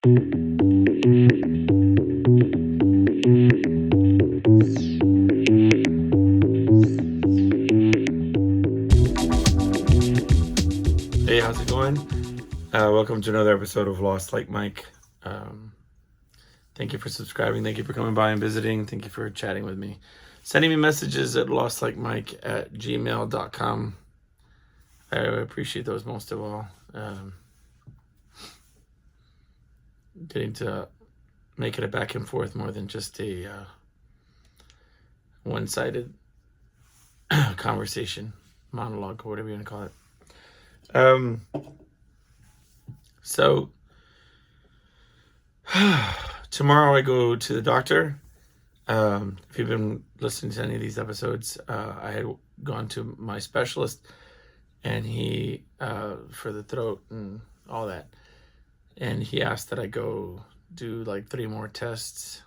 Hey, how's it going? Welcome to another episode of Lost Like Mike. Thank you for subscribing. Thank you for coming by and visiting. Thank you for chatting with me. Sending me messages at lostlikemike@gmail.com. I appreciate those most of all. Getting to make it a back and forth more than just a one-sided conversation, monologue, or whatever you want to call it. So tomorrow I go to the doctor. If you've been listening to any of these episodes, I had gone to my specialist, and he for the throat and all that, and he asked that I go do like 3 more tests.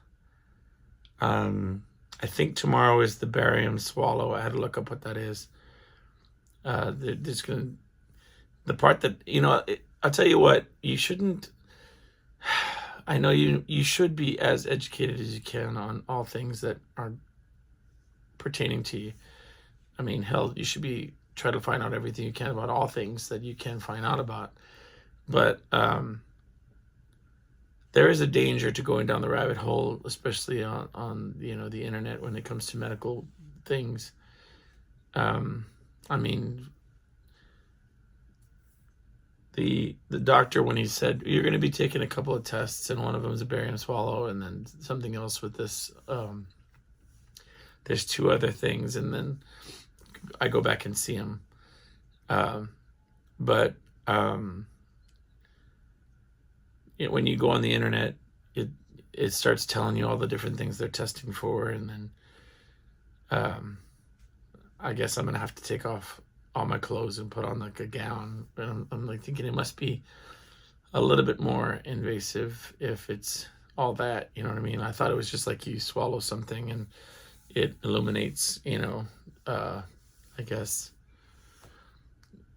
I think tomorrow is the barium swallow. I had to look up what that is. The part that, I'll tell you what, you shouldn't. I know you should be as educated as you can on all things that are pertaining to you. I mean, hell, you should be try to find out everything you can about all things that you can find out about. But there is a danger to going down the rabbit hole, especially on the internet when it comes to medical things. I mean, the doctor, when he said you're going to be taking a couple of tests, and one of them is a barium swallow, and then something else with this, there's 2 other things, and then I go back and see him. But when you go on the internet, it starts telling you all the different things they're testing for, and then I guess I'm gonna have to take off all my clothes and put on like a gown. And I'm like thinking it must be a little bit more invasive if it's all that, you know what I mean? I thought it was just like you swallow something and it illuminates, I guess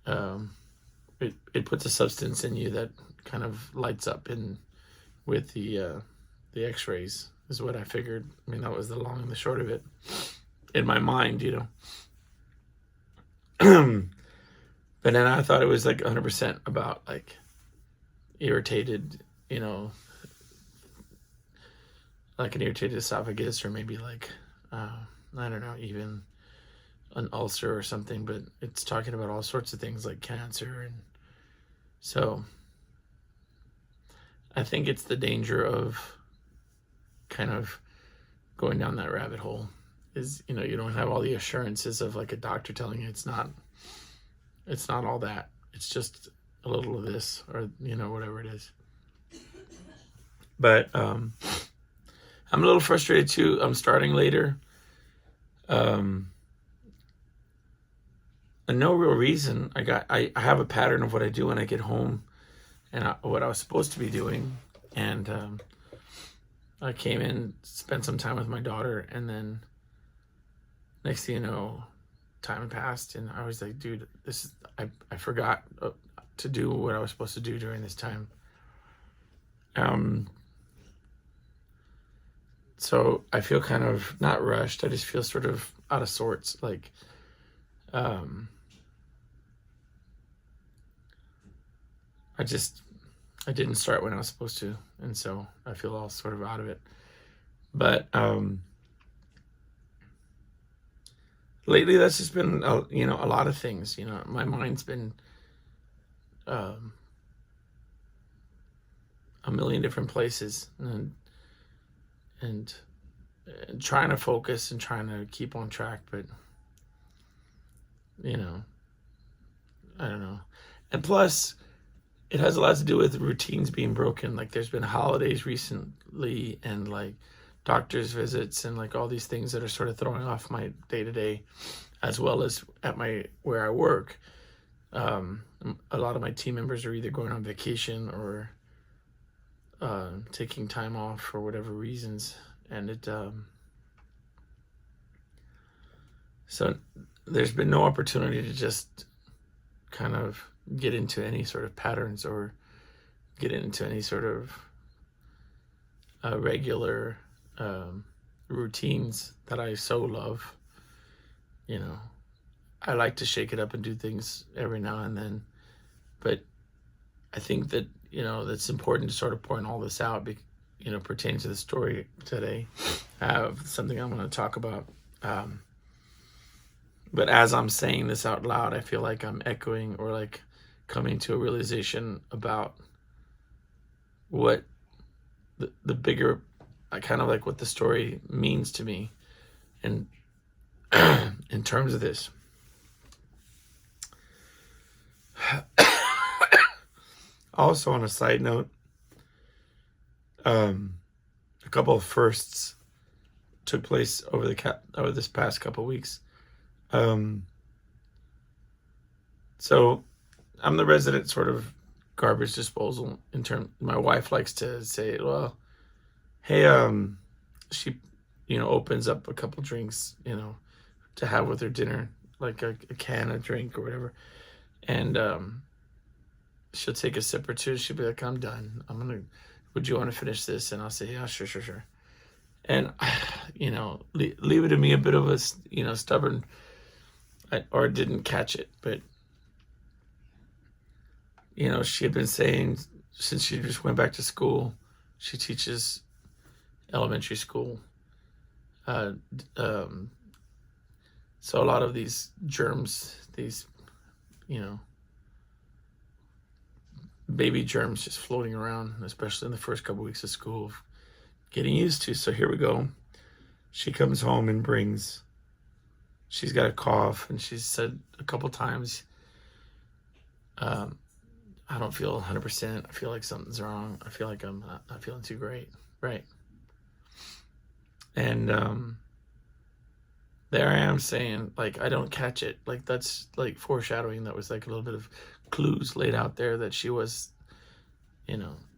it puts a substance in you that kind of lights up with the x-rays, is what I figured. I mean, that was the long and the short of it in my mind, But then I thought it was like 100% about like irritated, like an irritated esophagus, or maybe like, I don't know, even an ulcer or something. But it's talking about all sorts of things like cancer. And so I think it's the danger of kind of going down that rabbit hole is, you don't have all the assurances of like a doctor telling you it's not all that. It's just a little of this, or, whatever it is. But I'm a little frustrated too. I'm starting later. And no real reason. I have a pattern of what I do when I get home, and what I was supposed to be doing. And I came in, spent some time with my daughter, and then next thing you know, time had passed, and I was like, dude, I forgot to do what I was supposed to do during this time. So I feel kind of not rushed. I just feel sort of out of sorts. Like, I didn't start when I was supposed to, and so I feel all sort of out of it. But lately, that's just been a lot of things. My mind's been a million different places, and trying to focus and trying to keep on track, but I don't know. And plus, it has a lot to do with routines being broken. Like, there's been holidays recently, and like doctor's visits, and like all these things that are sort of throwing off my day-to-day, as well as at where I work. A lot of my team members are either going on vacation or taking time off for whatever reasons, and so there's been no opportunity to just kind of get into any sort of patterns or get into any sort of regular routines that I so love. You know, I like to shake it up and do things every now and then, but I think that that's important to sort of point all this out, pertaining to the story today. I have something I'm going to talk about. But as I'm saying this out loud, I feel like I'm echoing or like coming to a realization about what the bigger, kind of like what the story means to me, and in terms of this. Also, on a side note, a couple of firsts took place over this past couple of weeks. So I'm the resident sort of garbage disposal in term. My wife likes to say, well, hey, she, opens up a couple drinks, to have with her dinner, like a can of drink or whatever. And, she'll take a sip or two. She'll be like, I'm done. Would you want to finish this? And I'll say, yeah, sure. And, leave it to me a bit of a, stubborn, or didn't catch it. But, she had been saying since she just went back to school, she teaches elementary school. So a lot of these germs, these, baby germs just floating around, especially in the first couple weeks of school, getting used to. So here we go. She comes home and she's got a cough, and she's said a couple times, I don't feel 100%. I feel like something's wrong. I feel like I'm not feeling too great. Right. And there I am saying, like, I don't catch it. Like, that's like foreshadowing. That was like a little bit of clues laid out there that she was,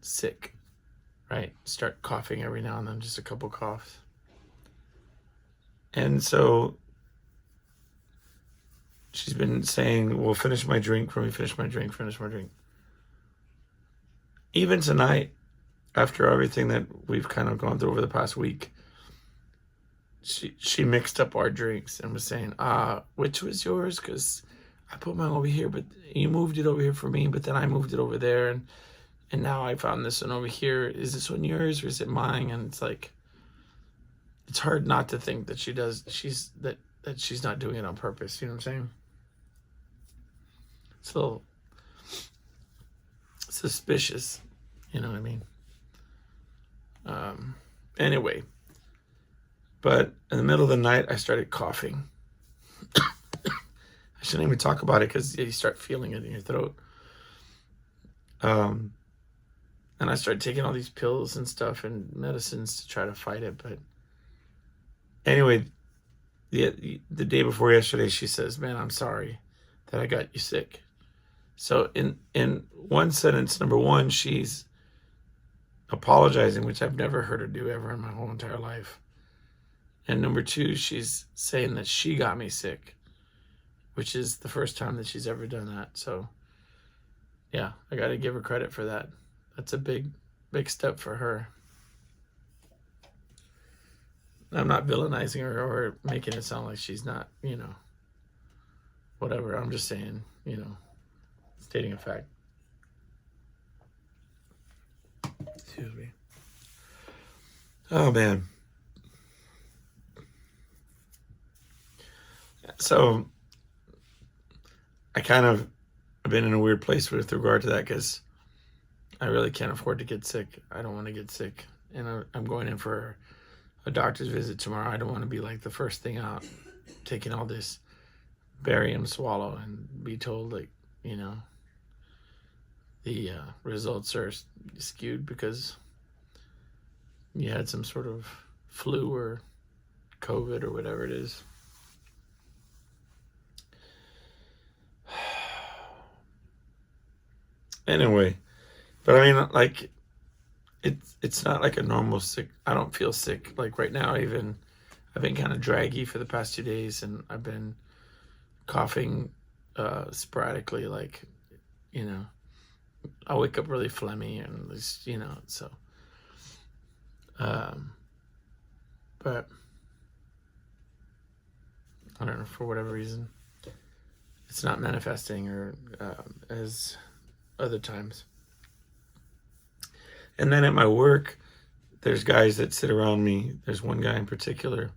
sick. Right. Start coughing every now and then, just a couple coughs. And so she's been saying, well, finish my drink for me, finish my drink. Even tonight, after everything that we've kind of gone through over the past week, she mixed up our drinks and was saying, which was yours? Because I put mine over here, but you moved it over here for me, but then I moved it over there, and now I found this one over here. Is this one yours or is it mine? And it's like, it's hard not to think that she's not doing it on purpose. You know what I'm saying? It's a little suspicious. You know what I mean? Anyway, but in the middle of the night, I started coughing. I shouldn't even talk about it because you start feeling it in your throat. And I started taking all these pills and stuff and medicines to try to fight it. But anyway, the day before yesterday, she says, man, I'm sorry that I got you sick. So in one sentence, number one, she's apologizing, which I've never heard her do ever in my whole entire life. And number two, she's saying that she got me sick, which is the first time that she's ever done that. So yeah, I got to give her credit for that. That's a big step for her. I'm not villainizing her or making it sound like she's not, whatever. I'm just saying, stating a fact. Excuse me. Oh, man. So I kind of have been in a weird place with regard to that because I really can't afford to get sick. I don't want to get sick. And I'm going in for a doctor's visit tomorrow. I don't want to be like the first thing out, taking all this barium swallow and be told, like, the results are skewed because you had some sort of flu or COVID or whatever it is. Anyway, but I mean, like, it's not like a normal sick. I don't feel sick. Like right now, even I've been kind of draggy for the past 2 days, and I've been coughing sporadically. Like, I wake up really phlegmy and so But I don't know, for whatever reason, it's not manifesting or as other times. And then at my work, there's guys that sit around me. There's one guy in particular,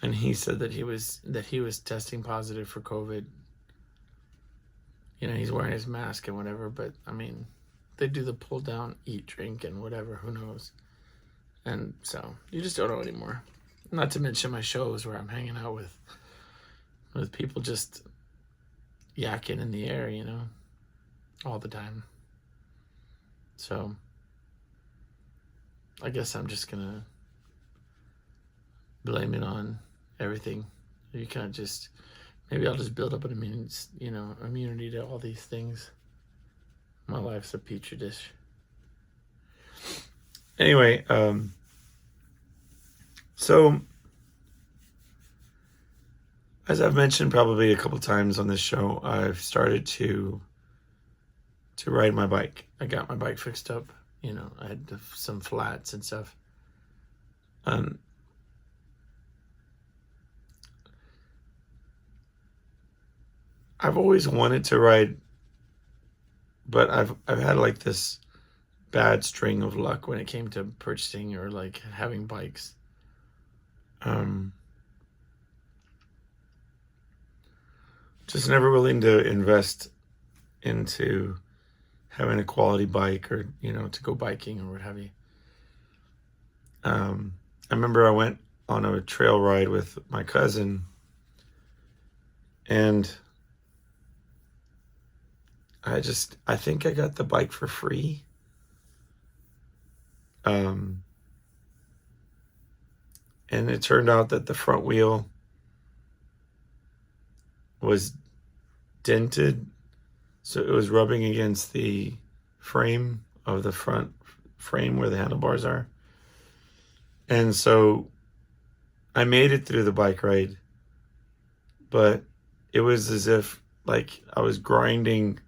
and he said that he was testing positive for COVID. You know, he's wearing his mask and whatever, but I mean, they do the pull down, eat, drink, and whatever. Who knows? And so you just don't know anymore. Not to mention my shows where I'm hanging out with people just yakking in the air, you know, all the time. So I guess I'm just gonna blame it on everything. You can't just, maybe I'll just build up an immunity to all these things. My life's a petri dish. Anyway, so as I've mentioned probably a couple times on this show, I've started to ride my bike. I got my bike fixed up. You know, I had some flats and stuff. I've always wanted to ride, but I've had like this bad string of luck when it came to purchasing or like having bikes. Just never willing to invest into having a quality bike or, you know, to go biking or what have you. I remember I went on a trail ride with my cousin, and I think I got the bike for free. And it turned out that the front wheel was dented, so it was rubbing against the frame of the front frame where the handlebars are. And so I made it through the bike ride, but it was as if like I was grinding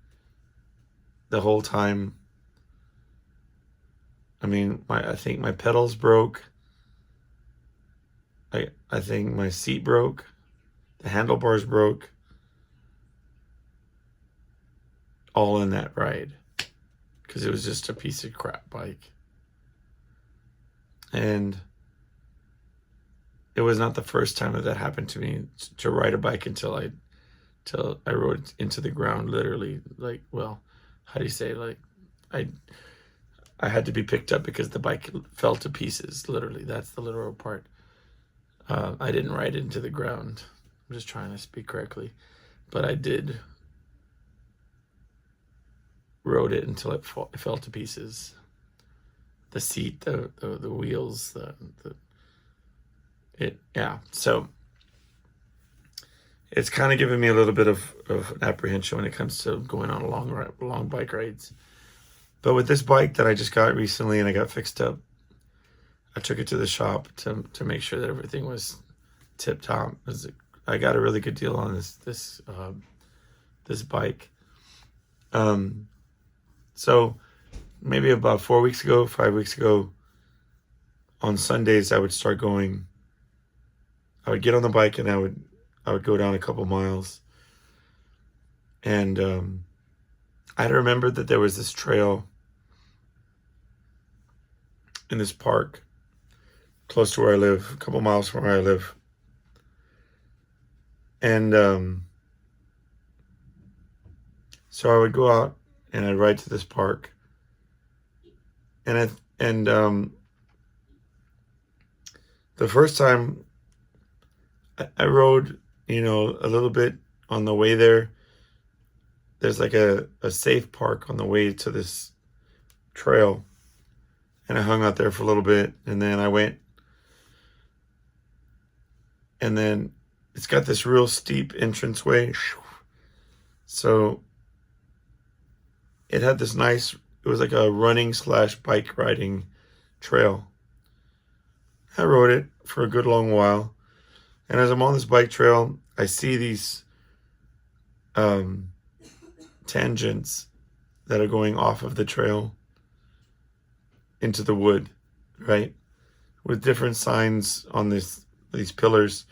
the whole time. I mean, I think my pedals broke. I think my seat broke. The handlebars broke. All in that ride. Because it was just a piece of crap bike. And it was not the first time that happened to me, to ride a bike until I rode it into the ground, literally. Like, well, how do you say, like, I had to be picked up because the bike fell to pieces, literally. That's the literal part. I didn't ride it into the ground. I'm just trying to speak correctly. But I did rode it until it fell to pieces. The seat, the wheels, yeah. So it's kind of given me a little bit of apprehension when it comes to going on long bike rides. But with this bike that I just got recently and I got fixed up, I took it to the shop to make sure that everything was tip top. I got a really good deal on this bike. So maybe about 5 weeks ago, on Sundays I would start going. I would get on the bike and I would go down a couple miles. And I remembered that there was this trail in this park close to where I live, a couple miles from where I live. And so I would go out and I'd ride to this park. And the first time I rode, you know, a little bit on the way there. There's like a safe park on the way to this trail. And I hung out there for a little bit, and then I went. And then it's got this real steep entranceway. So it had this nice, it was like a running / bike riding trail. I rode it for a good long while. And as I'm on this bike trail, I see these tangents that are going off of the trail into the wood. right? With different signs on these pillars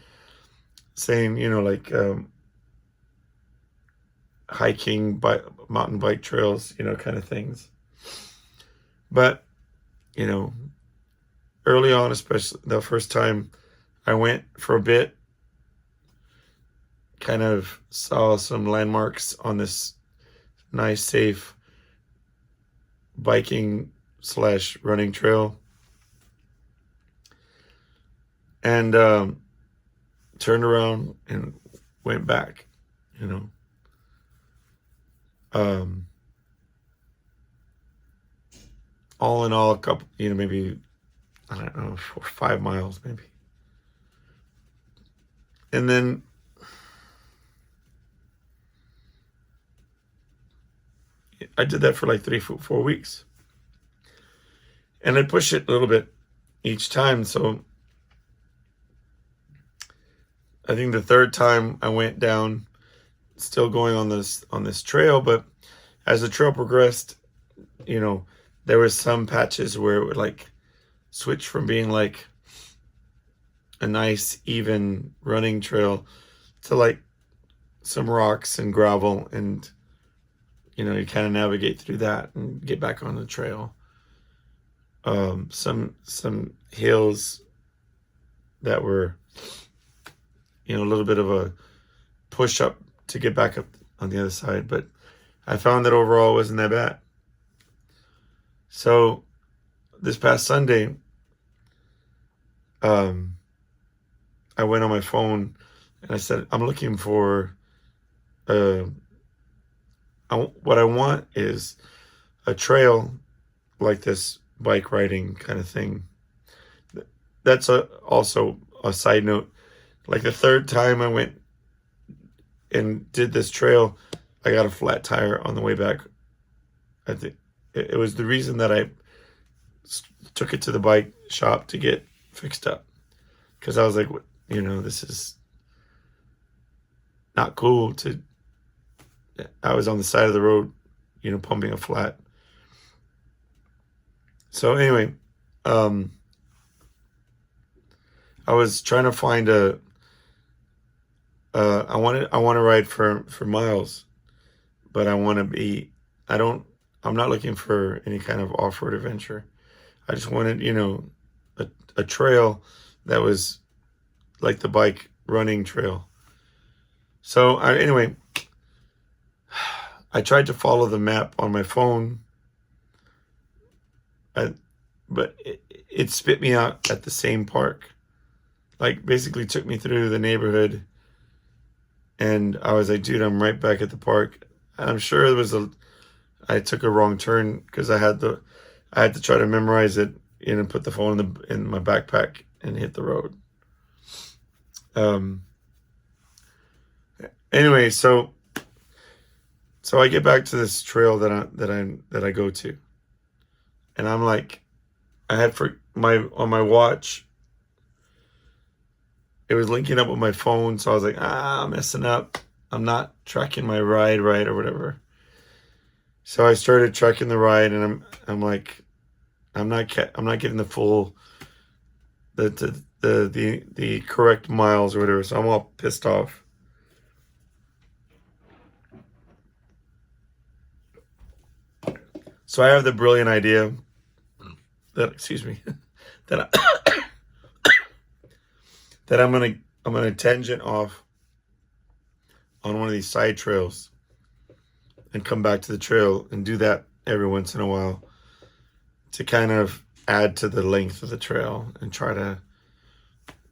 saying, like hiking, mountain bike trails, kind of things. But, early on, especially the first time I went for a bit, kind of saw some landmarks on this nice, safe biking / running trail. And turned around and went back, all in all, a couple, maybe, I don't know, 4 or 5 miles maybe. And then I did that for like 3-4 weeks. And I pushed it a little bit each time. So I think the third time I went down, still going on this trail, but as the trail progressed, there was some patches where it would like switch from being like a nice even running trail to like some rocks and gravel, and you kind of navigate through that and get back on the trail. Some hills that were a little bit of a push up to get back up on the other side, but I found that overall it wasn't that bad. So this past Sunday, I went on my phone and I said, I'm looking for what I want is a trail like this bike riding kind of thing. That's also a side note. Like the third time I went and did this trail, I got a flat tire on the way back. I think it was the reason that I took it to the bike shop to get fixed up, because I was like, this is not cool I was on the side of the road, pumping a flat. So anyway, I was trying to find I want to ride for miles, but I'm not looking for any kind of off-road adventure. I just wanted, a trail that was like the bike running trail. So anyway, I tried to follow the map on my phone, but it spit me out at the same park. Like basically took me through the neighborhood, and I was like, dude, I'm right back at the park. I'm sure I took a wrong turn because I had to try to memorize it, put the phone in my backpack and hit the road. Anyway, so I get back to this trail that I go to, and I'm like, I had on my watch, it was linking up with my phone, so I was like, I'm messing up. I'm not tracking my ride right or whatever. So I started tracking the ride, and I'm like, I'm not getting the full the correct miles or whatever. So I'm all pissed off. So I have the brilliant idea that that I'm gonna tangent off on one of these side trails and come back to the trail and do that every once in a while to kind of add to the length of the trail and try to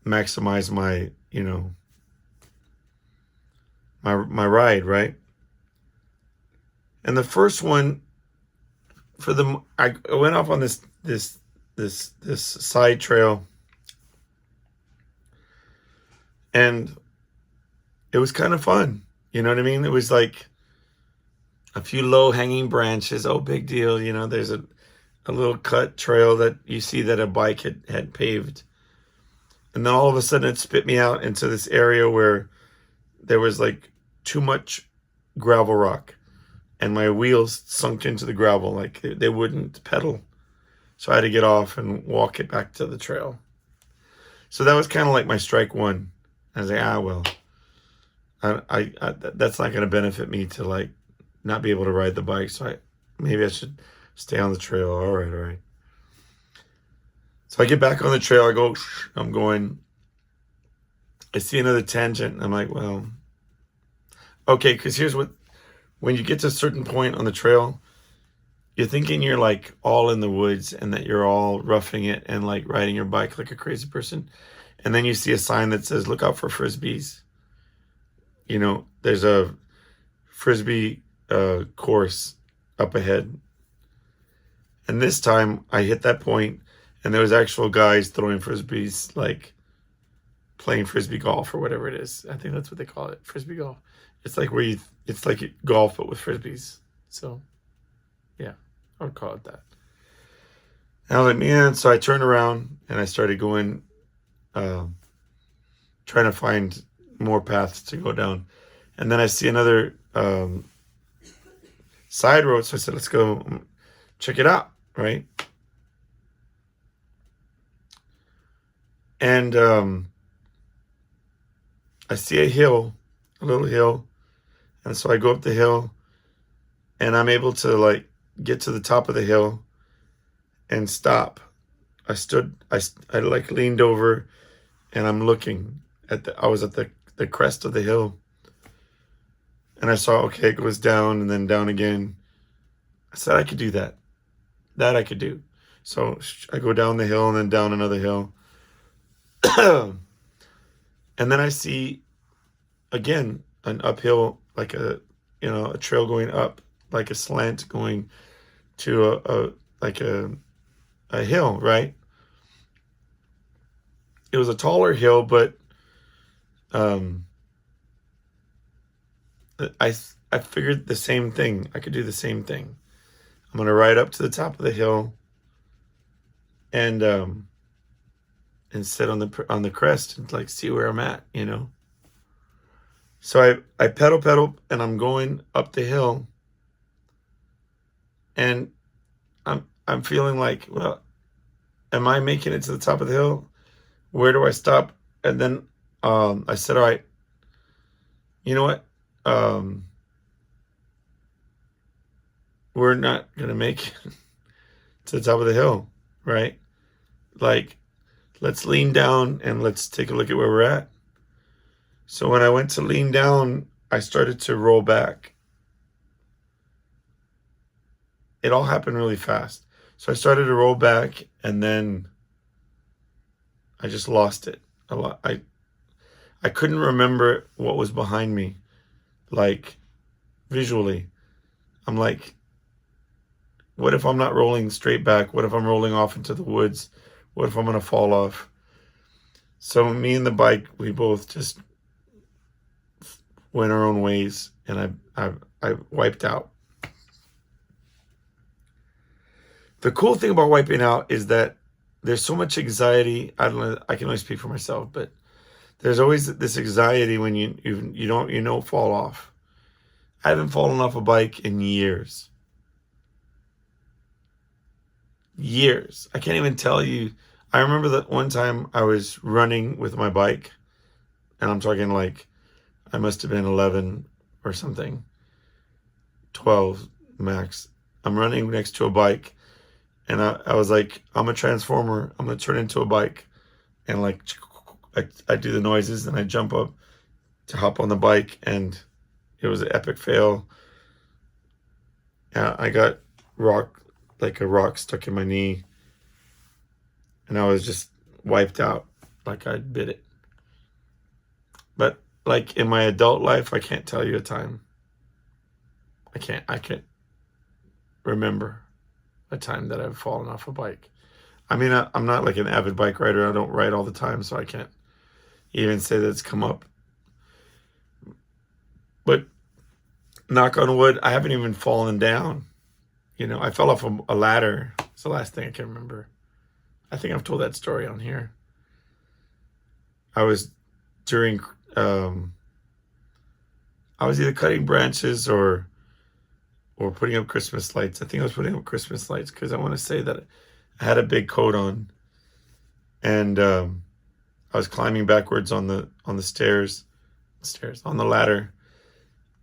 maximize my my ride, right? And the first one I went off on this side trail, and it was kind of fun. You know what I mean? It was like a few low hanging branches. Oh, big deal. There's a little cut trail that you see that a bike had paved. And then all of a sudden it spit me out into this area where there was like too much gravel rock, and my wheels sunk into the gravel. Like they wouldn't pedal. So I had to get off and walk it back to the trail. So that was kind of like my strike one. I was like, well, that's not going to benefit me to like not be able to ride the bike. So maybe I should stay on the trail. All right. So I get back on the trail. I'm going. I see another tangent. I'm like, well, okay, because here's when you get to a certain point on the trail, you're thinking you're like all in the woods and that you're all roughing it and like riding your bike like a crazy person. And then you see a sign that says, look out for Frisbees. You know, there's a Frisbee course up ahead. And this time I hit that point and there was actual guys throwing Frisbees, like playing Frisbee golf or whatever it is. I think that's what they call it, Frisbee golf. It's like it's like golf, but with Frisbees. So yeah, I would call it that. And I was like, man, so I turned around and I started going, trying to find more paths to go down. And then I see another side road. So I said, let's go check it out, right? And I see a little hill. And so I go up the hill and I'm able to like get to the top of the hill and stop. I like leaned over and I'm looking I was at the crest of the hill. And I saw, okay, it goes down and then down again. I said, I could do that. That I could do. So I go down the hill and then down another hill. And then I see, again, an uphill, like a trail going up, like a slant going to a hill, right? It was a taller hill, but I figured the same thing. I could do the same thing. I'm gonna ride up to the top of the hill and sit on the crest and like see where I'm at, you know. So I pedal and I'm going up the hill and I'm feeling like, well, am I making it to the top of the hill? Where do I stop? And then I said, all right, you know what? We're not gonna make it to the top of the hill, right? Like, let's lean down and let's take a look at where we're at. So when I went to lean down, I started to roll back. It all happened really fast. So I started to roll back and then I just lost it a lot. I couldn't remember what was behind me, like visually. I'm like, what if I'm not rolling straight back? What if I'm rolling off into the woods? What if I'm gonna fall off? So me and the bike, we both just went our own ways, and I wiped out. The cool thing about wiping out is that there's so much anxiety. I don't know. I can only speak for myself, but there's always this anxiety when you don't fall off. I haven't fallen off a bike in years. Years. I can't even tell you. I remember that one time I was running with my bike, and I'm talking like I must have been 11 or something, 12 max. I'm running next to a bike, and I was like, I'm a transformer. I'm gonna turn into a bike, and like I do the noises, and I jump up to hop on the bike, and it was an epic fail. I got a rock stuck in my knee, and I was just wiped out, like I bit it. But like in my adult life, I can't tell you a time. I can't remember a time that I've fallen off a bike. I mean, I'm not like an avid bike rider. I don't ride all the time, so I can't even say that it's come up. But knock on wood, I haven't even fallen down. You know, I fell off a ladder. It's the last thing I can remember. I think I've told that story on here. I was during, I was either cutting branches or putting up Christmas lights. I think I was putting up Christmas lights because I want to say that I had a big coat on, and I was climbing backwards on the stairs on the ladder,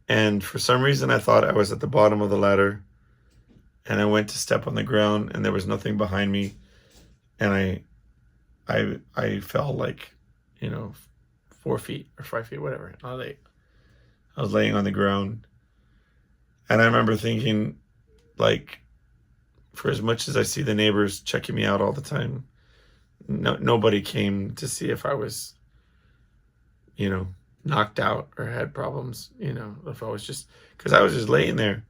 and for some reason I thought I was at the bottom of the ladder, and I went to step on the ground, and there was nothing behind me, and I fell like, 4 feet or 5 feet, whatever. I was laying on the ground, and I remember thinking, like, for as much as I see the neighbors checking me out all the time, nobody came to see if I was, knocked out or had problems, if I was just, because I was just laying there.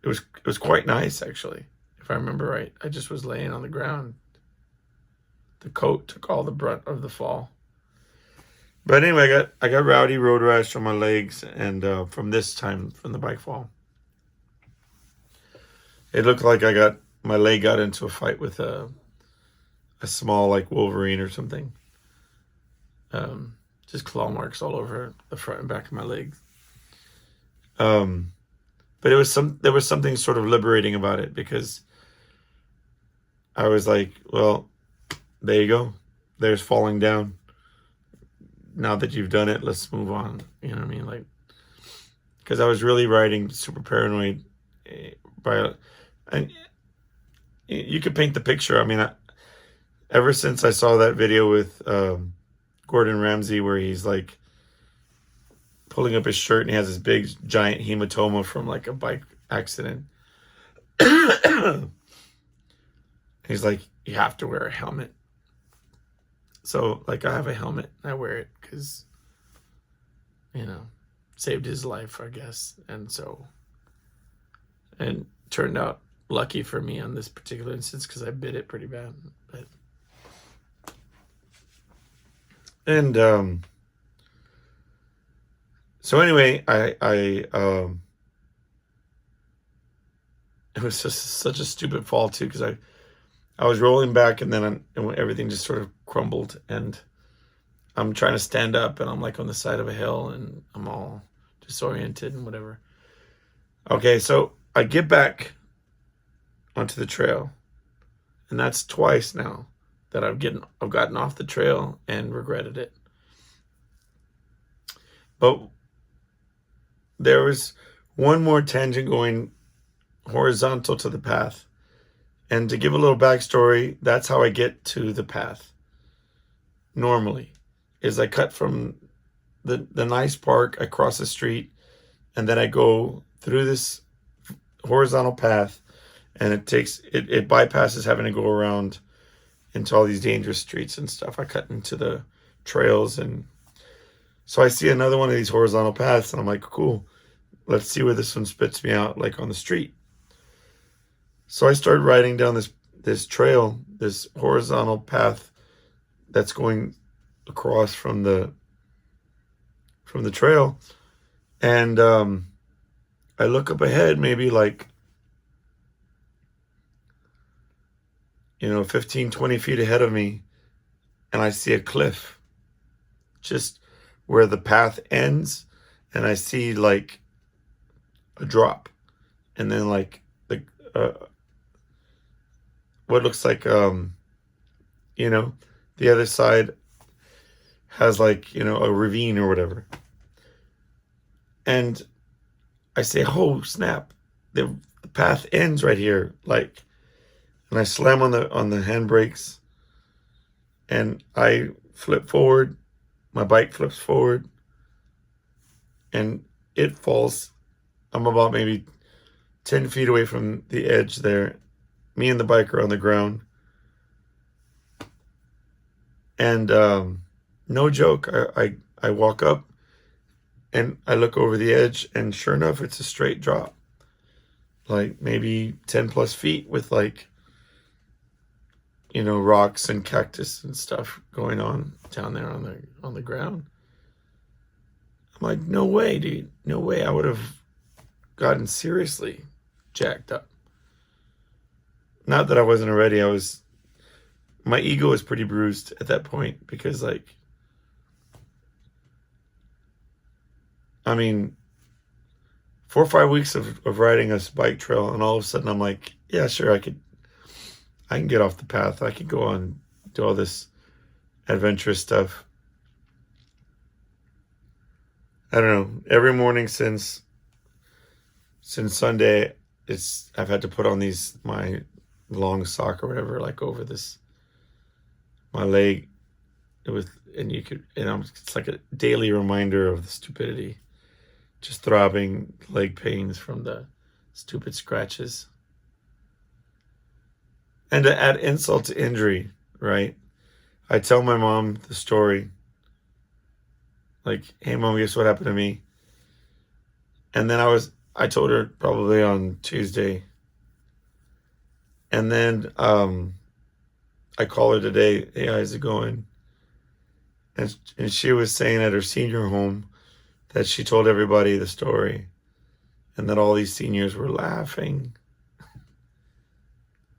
It was quite nice, actually, if I remember right. I just was laying on the ground. The coat took all the brunt of the fall. But anyway, I got rowdy road rash on my legs, and from the bike fall, it looked like my leg got into a fight with a small, like, Wolverine or something. Just claw marks all over the front and back of my legs. But there was something sort of liberating about it, because I was like, well, there you go. There's falling down. Now that you've done it, let's move on. You know what I mean? Like, because I was really riding super paranoid. And you could paint the picture. I mean, ever since I saw that video with Gordon Ramsay, where he's like pulling up his shirt and he has this big giant hematoma from like a bike accident. He's like, you have to wear a helmet. So, like, I have a helmet. I wear it because, saved his life, I guess. And turned out lucky for me on this particular instance, because I bit it pretty bad. So anyway, it was just such a stupid fall too, because I was rolling back, and then everything just sort of crumbled, and I'm trying to stand up, and I'm like on the side of a hill, and I'm all disoriented and whatever. Okay, so I get back onto the trail, and that's twice now that I've gotten off the trail and regretted it. But there was one more tangent going horizontal to the path. And to give a little backstory, that's how I get to the path. Normally, is I cut from the nice park across the street, and then I go through this horizontal path, and it bypasses having to go around into all these dangerous streets and stuff. I cut into the trails, and so I see another one of these horizontal paths, and I'm like, cool, let's see where this one spits me out, like on the street. So I started riding down this trail, this horizontal path that's going across from the trail, and I look up ahead, maybe like 15, 20 feet ahead of me, and I see a cliff just where the path ends, and I see like a drop, and then like what looks like the other side has like a ravine or whatever, and I say, oh snap, the path ends right here, like, and I slam on the handbrakes, and I flip forward, my bike flips forward, and it falls. I'm about maybe 10 feet away from the edge there. Me and the bike are on the ground. And no joke, I walk up, and I look over the edge, and sure enough, it's a straight drop. Like maybe 10 plus feet with like, rocks and cactus and stuff going on down there on the ground. I'm like, no way, dude. No way I would have gotten seriously jacked up. Not that I wasn't already. My ego was pretty bruised at that point, because like, I mean, 4 or 5 weeks of riding a bike trail, and all of a sudden I'm like, yeah, sure, I I can get off the path. I can go on, do all this adventurous stuff. I don't know. Every morning since Sunday, I've had to put on my long sock or whatever, like over my leg. It's like a daily reminder of the stupidity. Just throbbing leg pains from the stupid scratches. And to add insult to injury, right? I tell my mom the story. Like, hey mom, guess what happened to me? And then I told her probably on Tuesday. And then I call her today, hey, how's it going? And she was saying at her senior home that she told everybody the story and that all these seniors were laughing.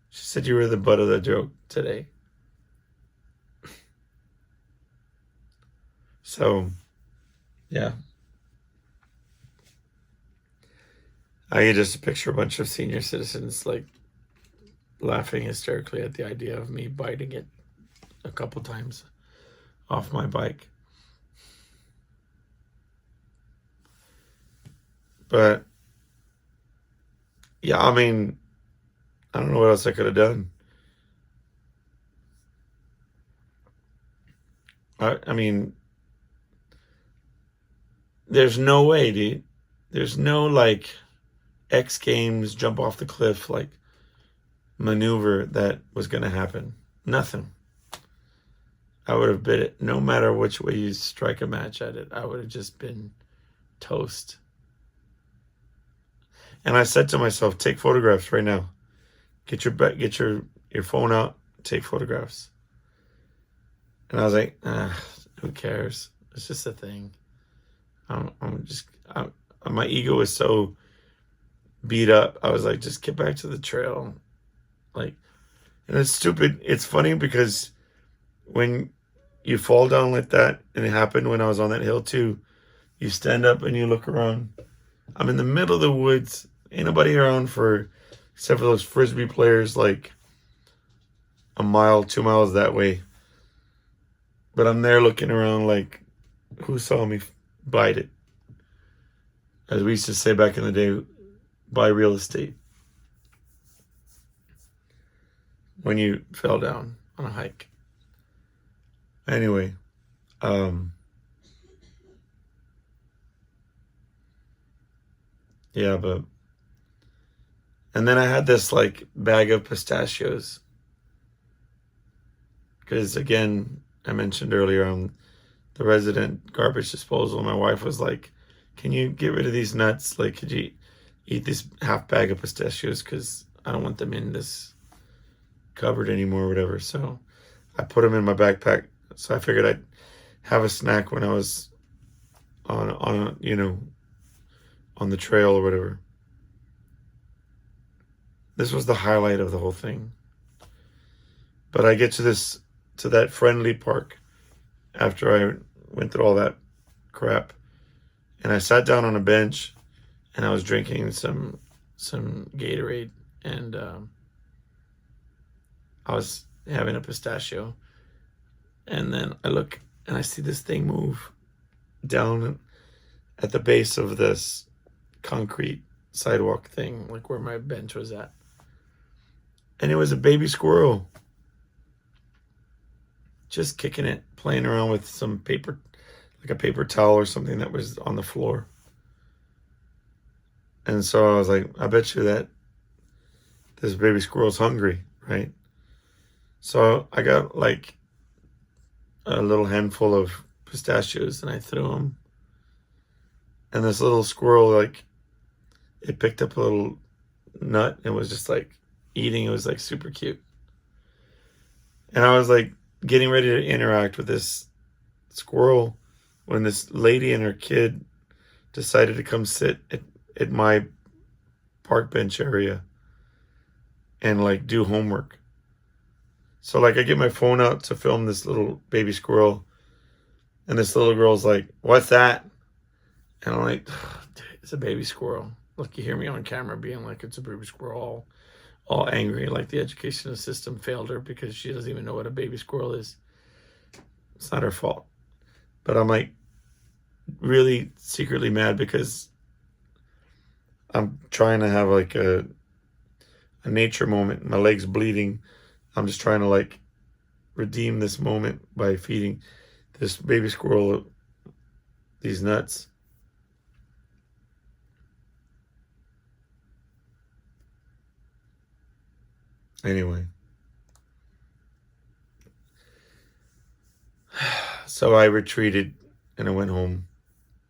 She said you were the butt of the joke today. So, yeah. I can just picture a bunch of senior citizens like laughing hysterically at the idea of me biting it a couple times off my bike. But yeah, I mean, I don't know what else I could have done. I mean, there's no way, dude. There's no like X Games jump off the cliff like maneuver that was going to happen. Nothing. I would have bit it. No matter which way you strike a match at it, I would have just been toast. And I said to myself, take photographs right now. Get your phone out, take photographs. And I was like, who cares? It's just a thing. My ego is so beat up. I was like, just get back to the trail. Like, and it's stupid. It's funny because when you fall down like that, and it happened when I was on that hill too, you stand up and you look around. I'm in the middle of the woods. Ain't nobody around except for those Frisbee players like a mile, 2 miles that way. But I'm there looking around like, who saw me bite it? As we used to say back in the day, buy real estate. When you fell down on a hike. Anyway, yeah, and then I had this like bag of pistachios. Because again, I mentioned earlier on the resident garbage disposal, my wife was like, can you get rid of these nuts? Like, could you eat this half bag of pistachios? Because I don't want them in this cupboard anymore or whatever. So I put them in my backpack. So I figured I'd have a snack when I was on the trail or whatever. This was the highlight of the whole thing. But I get to that friendly park after I went through all that crap. And I sat down on a bench and I was drinking some Gatorade, and I was having a pistachio. And then I look and I see this thing move down at the base of this concrete sidewalk thing, like where my bench was at. And it was a baby squirrel. Just kicking it, playing around with some paper, like a paper towel or something that was on the floor. And so I was like, I bet you that this baby squirrel's hungry, right? So I got like a little handful of pistachios and I threw them. And this little squirrel, like, it picked up a little nut and was just like eating. It was like super cute. And I was like getting ready to interact with this squirrel when this lady and her kid decided to come sit at my park bench area and like do homework. So like I get my phone out to film this little baby squirrel, and this little girl's like, what's that? And I'm like, dude, it's a baby squirrel. Look, you hear me on camera being like, it's a baby squirrel, all angry, like the educational system failed her because she doesn't even know what a baby squirrel is. It's not her fault. But I'm like really secretly mad because I'm trying to have like a nature moment. My leg's bleeding. I'm just trying to like redeem this moment by feeding this baby squirrel these nuts. Anyway. So I retreated and I went home.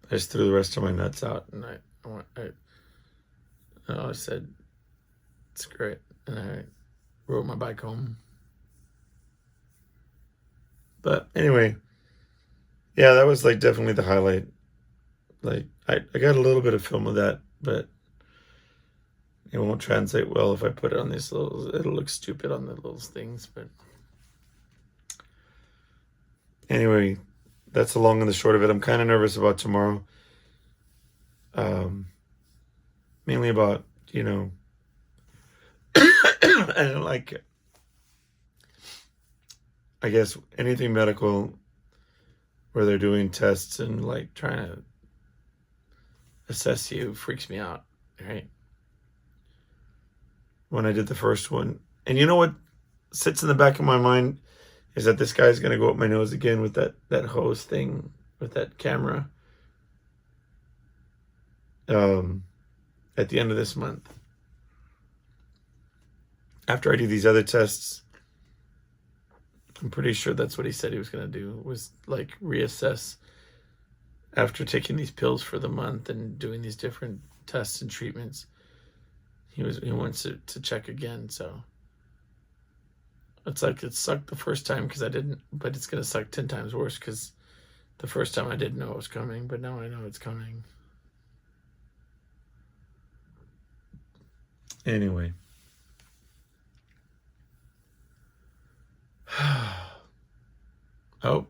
I just threw the rest of my nuts out and I said, screw it. And I rode my bike home. But anyway, yeah, that was like definitely the highlight. Like I got a little bit of film of that, but it won't translate well if I put it on these little, it'll look stupid on the little things, but anyway, that's the long and the short of it. I'm kind of nervous about tomorrow. Mainly about, you know, and like, I guess anything medical where they're doing tests and like trying to assess you freaks me out, right? When I did the first one. And you know what sits in the back of my mind is that this guy's going to go up my nose again with that hose thing, with that camera. At the end of this month. After I do these other tests, I'm pretty sure that's what he said he was going to do, was like reassess after taking these pills for the month and doing these different tests and treatments. He wants to check again. So it's like it sucked the first time because I didn't, but it's going to suck 10 times worse because the first time I didn't know it was coming, but now I know it's coming. Anyway. Oh,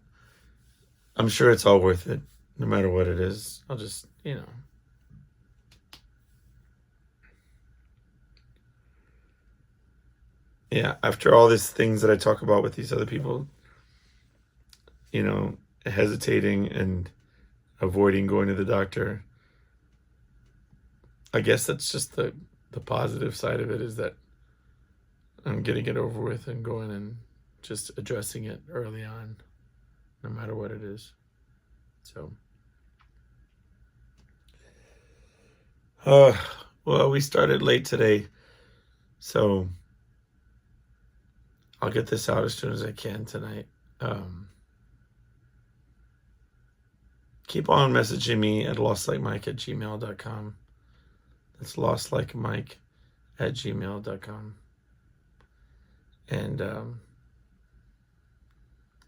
I'm sure it's all worth it, no matter what it is. I'll just, you know. Yeah, after all these things that I talk about with these other people, you know, hesitating and avoiding going to the doctor, I guess that's just the positive side of it, is that I'm getting it over with and going and just addressing it early on, no matter what it is. So, well, we started late today, so I'll get this out as soon as I can tonight. Keep on messaging me at lostlikemike@gmail.com. That's lostlikemike@gmail.com. And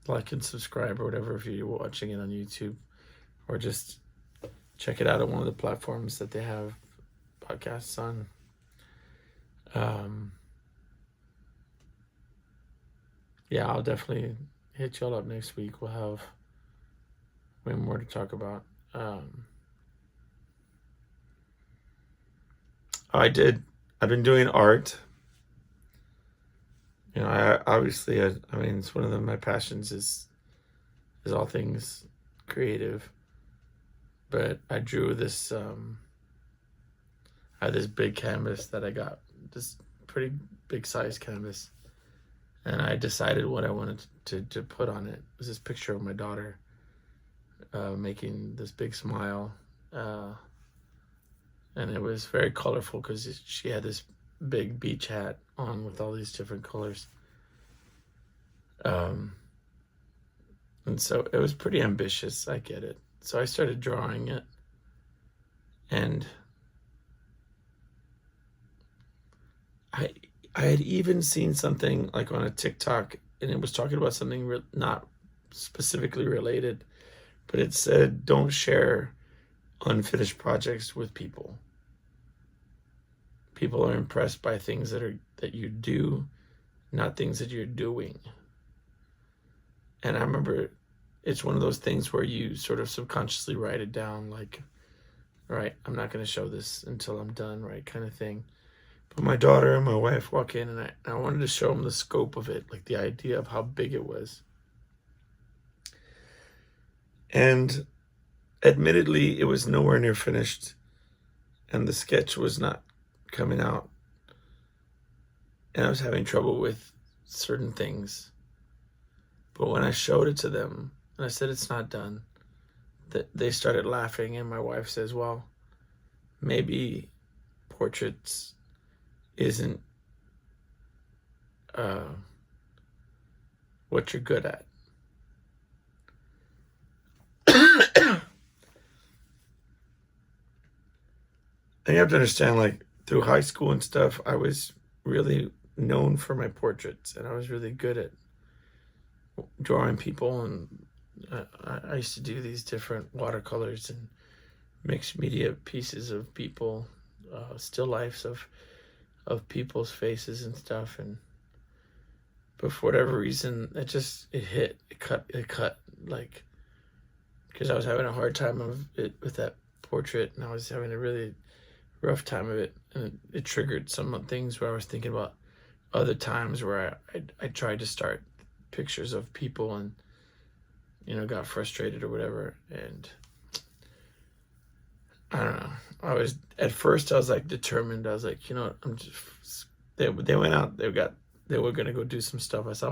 like and subscribe or whatever if you're watching it on YouTube, or just check it out on one of the platforms that they have podcasts on. Yeah, I'll definitely hit y'all up next week. We'll have way more to talk about. I've been doing art. You know, I mean, it's one of my passions is all things creative. But I drew this, I had this big canvas that I got, this pretty big size canvas. And I decided what I wanted to put on it. It was this picture of my daughter making this big smile. And it was very colorful because she had this big beach hat on with all these different colors. And so it was pretty ambitious, I get it. So I started drawing it. And I had even seen something like on a TikTok, and it was talking about something not specifically related, but it said, don't share unfinished projects with people. People are impressed by things that you do, not things that you're doing. And I remember it's one of those things where you sort of subconsciously write it down, like, all right, I'm not going to show this until I'm done, right, kind of thing. But my daughter and my wife walk in, and I wanted to show them the scope of it, like the idea of how big it was. And admittedly, it was nowhere near finished, and the sketch was not coming out. And I was having trouble with certain things. But when I showed it to them, and I said it's not done, they started laughing, and my wife says, well, maybe portraits isn't what you're good at. And you have to understand, like, through high school and stuff, I was really known for my portraits, and I was really good at drawing people, and I used to do these different watercolors and mixed media pieces of people, still lifes of people's faces and stuff. And but for whatever reason, it cut, like, because I was having a hard time of it with that portrait, and I was having a really rough time of it, and it triggered some things where I was thinking about other times where I tried to start pictures of people and, you know, got frustrated or whatever. And I don't know, at first I was like determined. I was like, you know what, they went out, they were gonna go do some stuff. I said,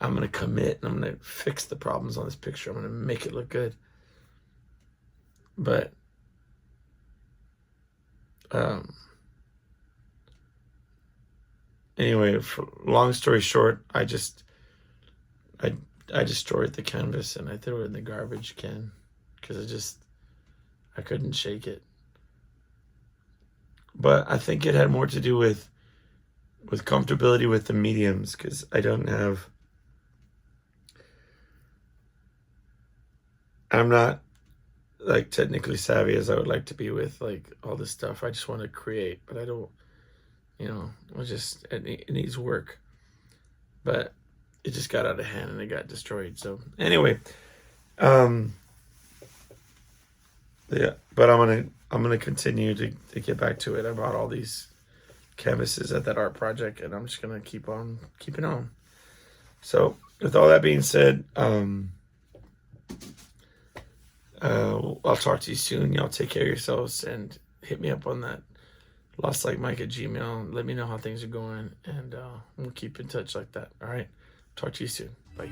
I'm gonna commit, and I'm gonna fix the problems on this picture. I'm gonna make it look good. But anyway, long story short, I destroyed the canvas, and I threw it in the garbage can because I couldn't shake it. But I think it had more to do with comfortability with the mediums, because I'm not like technically savvy as I would like to be with like all this stuff. I just want to create, but I don't, you know, it needs work. But it just got out of hand and it got destroyed. So anyway, yeah, but I'm gonna continue to get back to it. I bought all these canvases at that art project, and I'm just gonna keep on keeping on. So with all that being said, I'll talk to you soon. Y'all take care of yourselves, and hit me up on that lostlikeMike@gmail.com. Let me know how things are going, and we'll keep in touch like that. All right, talk to you soon. Bye.